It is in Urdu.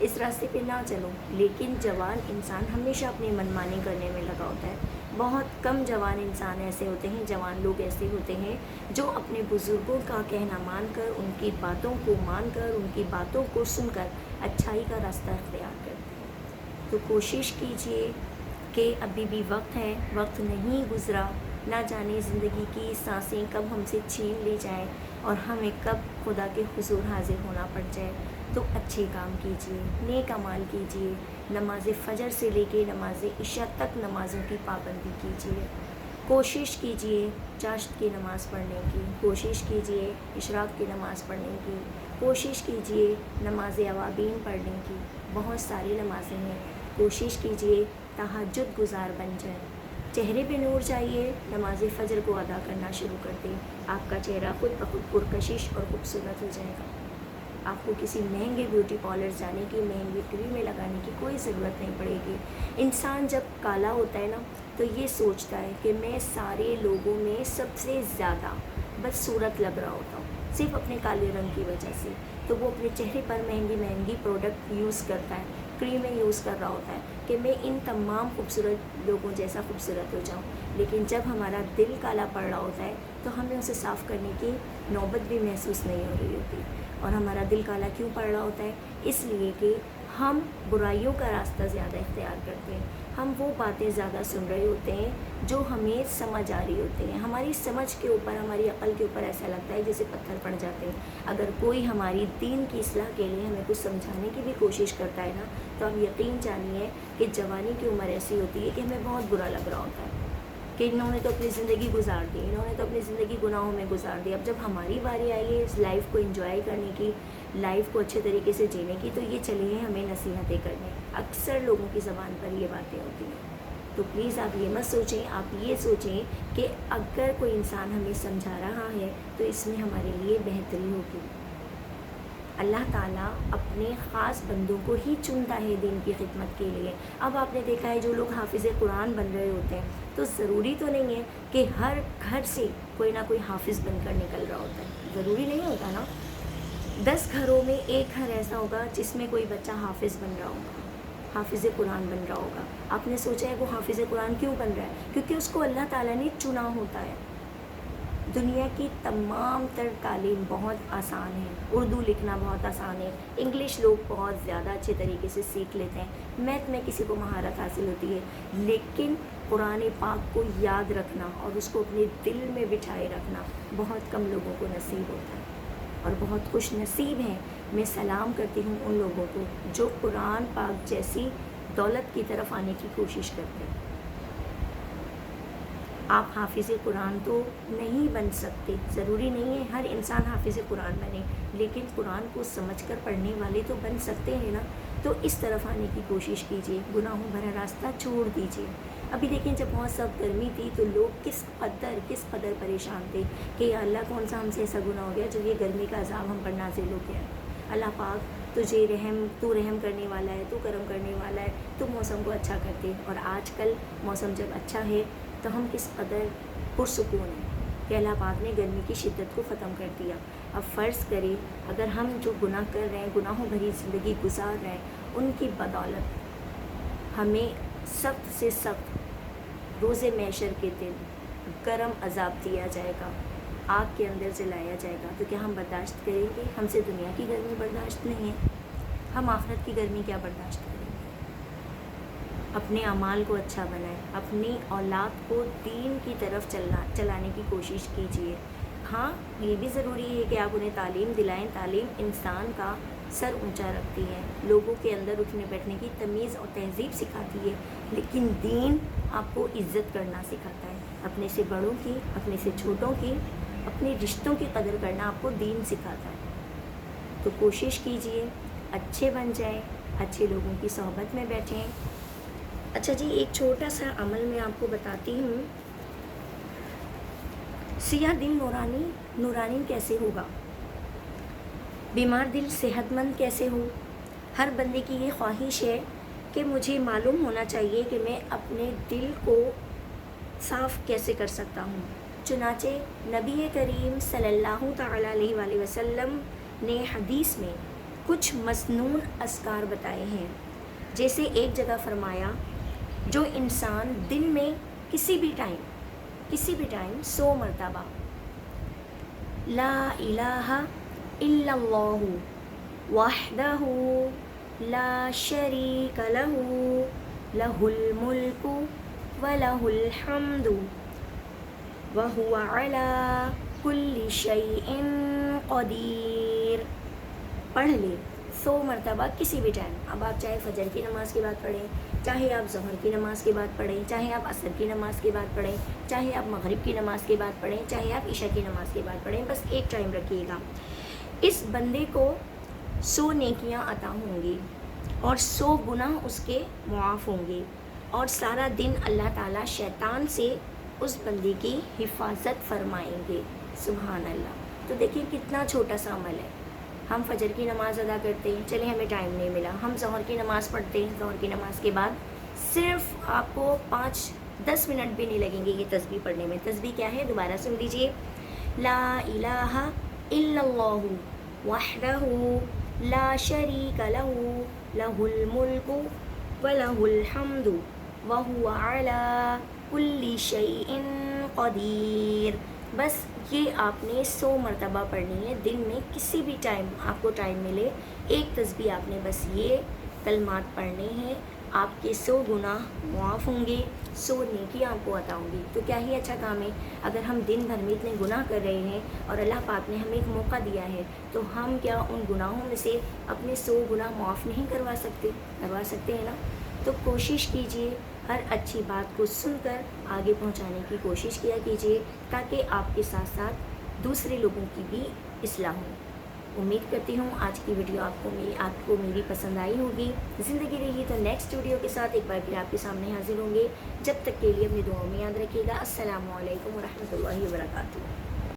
اس راستے پہ نہ چلو. لیکن جوان انسان ہمیشہ اپنی منمانی کرنے میں لگا ہوتا ہے. بہت کم جوان انسان ایسے ہوتے ہیں، جوان لوگ ایسے ہوتے ہیں جو اپنے بزرگوں کا کہنا مان کر، ان کی باتوں کو مان کر، ان کی باتوں کو سن کر اچھائی کا راستہ اختیار کرتے ہیں. تو کوشش کیجئے کہ ابھی بھی وقت ہے، وقت نہیں گزرا، نہ جانے زندگی کی سانسیں کب ہم سے چھین لی جائیں اور ہمیں کب خدا کے حضور حاضر ہونا پڑ جائے. تو اچھے کام کیجئے، نیک اعمال کیجئے، نماز فجر سے لے کے نماز عشاء تک نمازوں کی پابندی کیجئے. کوشش کیجئے چاشت کی نماز پڑھنے کی، کوشش کیجئے اشراق کی نماز پڑھنے کی، کوشش کیجئے نماز اوابین پڑھنے کی. بہت ساری نمازیں ہیں. کوشش کیجئے تہجد گزار بن جائیں. چہرے پہ نور چاہیے، نماز فجر کو ادا کرنا شروع کر دیں. آپ کا چہرہ خود بخود پرکشش اور خوبصورت ہو جائے گا. آپ کو کسی مہنگے بیوٹی پارلر جانے کی، مہنگی کریمیں لگانے کی کوئی ضرورت نہیں پڑے گی. انسان جب کالا ہوتا ہے نا تو یہ سوچتا ہے کہ میں سارے لوگوں میں سب سے زیادہ بدصورت لگ رہا ہوتا ہوں صرف اپنے کالے رنگ کی وجہ سے. تو وہ اپنے چہرے پر مہنگی مہنگی پروڈکٹ یوز کرتا ہے، کریمیں یوز کر رہا ہوتا ہے کہ میں ان تمام خوبصورت لوگوں جیسا خوبصورت ہو جاؤں. لیکن جب ہمارا دل کالا پڑ رہا ہوتا ہے تو ہمیں اسے صاف کرنے کی نوبت بھی محسوس نہیں ہو رہی ہوتی. اور ہمارا دل کالا کیوں پڑ رہا ہوتا ہے؟ اس لیے کہ ہم برائیوں کا راستہ زیادہ اختیار کرتے ہیں. ہم وہ باتیں زیادہ سن رہے ہوتے ہیں جو ہمیں سمجھ آ رہی ہوتی ہیں. ہماری سمجھ کے اوپر، ہماری عقل کے اوپر ایسا لگتا ہے جیسے پتھر پڑ جاتے ہیں. اگر کوئی ہماری دین کی اصلاح کے لیے ہمیں کچھ سمجھانے کی بھی کوشش کرتا ہے نا تو آپ یقین جانیے کہ جوانی کی عمر ایسی ہوتی ہے کہ ہمیں بہت برا لگ رہا ہوتا ہے کہ انہوں نے تو اپنی زندگی گزار دی، انہوں نے تو اپنی زندگی گناہوں میں گزار دی. اب جب ہماری باری آئی ہے اس لائف کو انجوائے کرنے کی، لائف کو اچھے طریقے سے جینے کی، تو یہ چلیے ہمیں نصیحتیں کرنے. اکثر لوگوں کی زبان پر یہ باتیں ہوتی ہیں. تو پلیز آپ یہ مت سوچیں، آپ یہ سوچیں کہ اگر کوئی انسان ہمیں سمجھا رہا ہے تو اس میں ہمارے لیے بہتری ہوگی. اللہ تعالیٰ اپنے خاص بندوں کو ہی چنتا ہے دین کی خدمت کے لیے. اب آپ نے دیکھا ہے جو لوگ حافظ قرآن بن رہے ہوتے ہیں تو ضروری تو نہیں ہے کہ ہر گھر سے کوئی نہ کوئی حافظ بن کر نکل رہا ہوتا ہے. ضروری نہیں ہوتا نا. 10 گھروں میں ایک گھر ایسا ہوگا جس میں کوئی بچہ حافظ بن رہا ہوگا، حافظ قرآن بن رہا ہوگا. آپ نے سوچا ہے وہ حافظ قرآن کیوں بن رہا ہے؟ کیونکہ اس کو اللہ تعالیٰ نے چنا ہوتا ہے. دنیا کی تمام تر تعلیم بہت آسان ہے، اردو لکھنا بہت آسان ہے، انگلش لوگ بہت زیادہ اچھے طریقے سے سیکھ لیتے ہیں، میتھ میں کسی کو مہارت حاصل ہوتی ہے. لیکن قرآن پاک کو یاد رکھنا اور اس کو اپنے دل میں بٹھائے رکھنا بہت کم لوگوں کو نصیب ہوتا ہے. اور بہت خوش نصیب ہیں. میں سلام کرتی ہوں ان لوگوں کو جو قرآن پاک جیسی دولت کی طرف آنے کی کوشش کرتے ہیں. آپ حافظ قرآن تو نہیں بن سکتے، ضروری نہیں ہے ہر انسان حافظ قرآن بنے، لیکن قرآن کو سمجھ کر پڑھنے والے تو بن سکتے ہیں نا. تو اس طرف آنے کی کوشش کیجیے، گناہوں بھرا راستہ چھوڑ دیجیے. ابھی دیکھیں جب بہت سخت گرمی تھی تو لوگ کس قدر پریشان تھے کہ یا اللہ کون سا ہم سے ایسا گناہ ہو گیا جو یہ گرمی کا عذاب ہم پر نازل ہو گیا. اللہ پاک تجھے تو رحم کرنے والا ہے، تو کرم کرنے والا ہے، تو موسم کو اچھا کر دے. اور آج کل موسم جب اچھا ہے تو ہم کس قدر پرسکون ہیں کہ اللہ پاک نے گرمی کی شدت کو ختم کر دیا. اب فرض کریں اگر ہم جو گناہ کر رہے ہیں، گناہوں بھری زندگی گزار رہے ہیں، ان کی بدولت ہمیں سخت سے سخت روز محشر کے دن گرم عذاب دیا جائے گا، آگ کے اندر جلایا جائے گا. تو کیا ہم برداشت کریں گے؟ ہم سے دنیا کی گرمی برداشت نہیں ہے، ہم آخرت کی گرمی کیا برداشت کریں گے؟ اپنے اعمال کو اچھا بنائیں، اپنی اولاد کو دین کی طرف چلانے کی کوشش کیجیے. ہاں یہ بھی ضروری ہے کہ آپ انہیں تعلیم دلائیں. تعلیم انسان کا سر اونچا رکھتی ہے، لوگوں کے اندر اٹھنے بیٹھنے کی تمیز اور تہذیب سکھاتی ہے. لیکن دین آپ کو عزت کرنا سکھاتا ہے، اپنے سے بڑوں کی، اپنے سے چھوٹوں کی، اپنے رشتوں کی قدر کرنا آپ کو دین سکھاتا ہے. تو کوشش کیجیے اچھے بن جائیں، اچھے لوگوں کی صحبت میں بیٹھیں. اچھا جی، ایک چھوٹا سا عمل میں آپ کو بتاتی ہوں. سیاہ دل نورانی کیسے ہوگا؟ بیمار دل صحت مند کیسے ہو؟ ہر بندے کی یہ خواہش ہے کہ مجھے معلوم ہونا چاہیے کہ میں اپنے دل کو صاف کیسے کر سکتا ہوں. چنانچہ نبی کریم صلی اللہ تعالیٰ علیہ وآلہ وسلم نے حدیث میں کچھ مسنون اذکار بتائے ہیں. جیسے ایک جگہ فرمایا جو انسان دن میں کسی بھی ٹائم 100 مرتبہ لا الہ الا اللہ وحدہ لا شریک لہ لہ الملک ولہ الحمد وہو علی کل شیء قدیر پڑھ لے 100 مرتبہ کسی بھی ٹائم. اب آپ چاہے فجر کی نماز کے بعد پڑھیں, چاہے آپ ظہر کی نماز کے بعد پڑھیں, چاہے آپ عصر کی نماز کے بعد پڑھیں, چاہے آپ مغرب کی نماز کے بعد پڑھیں, چاہے آپ عشاء کی نماز کے بعد پڑھیں, بس ایک ٹائم رکھیے گا. اس بندے کو 100 نیکیاں عطا ہوں گی اور 100 گناہ اس کے معاف ہوں گے, اور سارا دن اللہ تعالیٰ شیطان سے اس بندے کی حفاظت فرمائیں گے. سبحان اللہ. تو دیکھیے کتنا چھوٹا سا عمل ہے. ہم فجر کی نماز ادا کرتے ہیں, چلے ہمیں ٹائم نہیں ملا, ہم ظہر کی نماز پڑھتے ہیں, ظہر کی نماز کے بعد صرف آپ کو 5-10 منٹ بھی نہیں لگیں گے یہ تسبیح پڑھنے میں. تسبیح کیا ہے دوبارہ سن لیجئے. لا الہ الا اللہ وحدہ لا شریک لہ لہ الملک ولہ الحمد وہو علی کل شیء قدیر. بس یہ آپ نے 100 مرتبہ پڑھنی ہے دن میں, کسی بھی ٹائم آپ کو ٹائم ملے. ایک تسبیح آپ نے بس یہ کلمات پڑھنے ہیں, آپ کے 100 گناہ معاف ہوں گے, 100 نیکیاں آپ کو عطا ہوں گی. تو کیا ہی اچھا کام ہے. اگر ہم دن بھر میں اتنے گناہ کر رہے ہیں اور اللہ پاک نے ہمیں ایک موقع دیا ہے, تو ہم کیا ان گناہوں میں سے اپنے 100 گناہ معاف نہیں کروا سکتے ہیں نا. تو کوشش کیجئے ہر اچھی بات کو سن کر آگے پہنچانے کی کوشش کیا کیجئے, تاکہ آپ کے ساتھ ساتھ دوسرے لوگوں کی بھی اصلاح ہو. امید کرتی ہوں آج کی ویڈیو آپ کو میری پسند آئی ہوگی. زندگی رہی تو نیکسٹ ویڈیو کے ساتھ ایک بار پھر آپ کے سامنے حاضر ہوں گے. جب تک کے لیے اپنی دعاؤں میں یاد رکھیے گا. السلام علیکم ورحمۃ اللہ وبرکاتہ.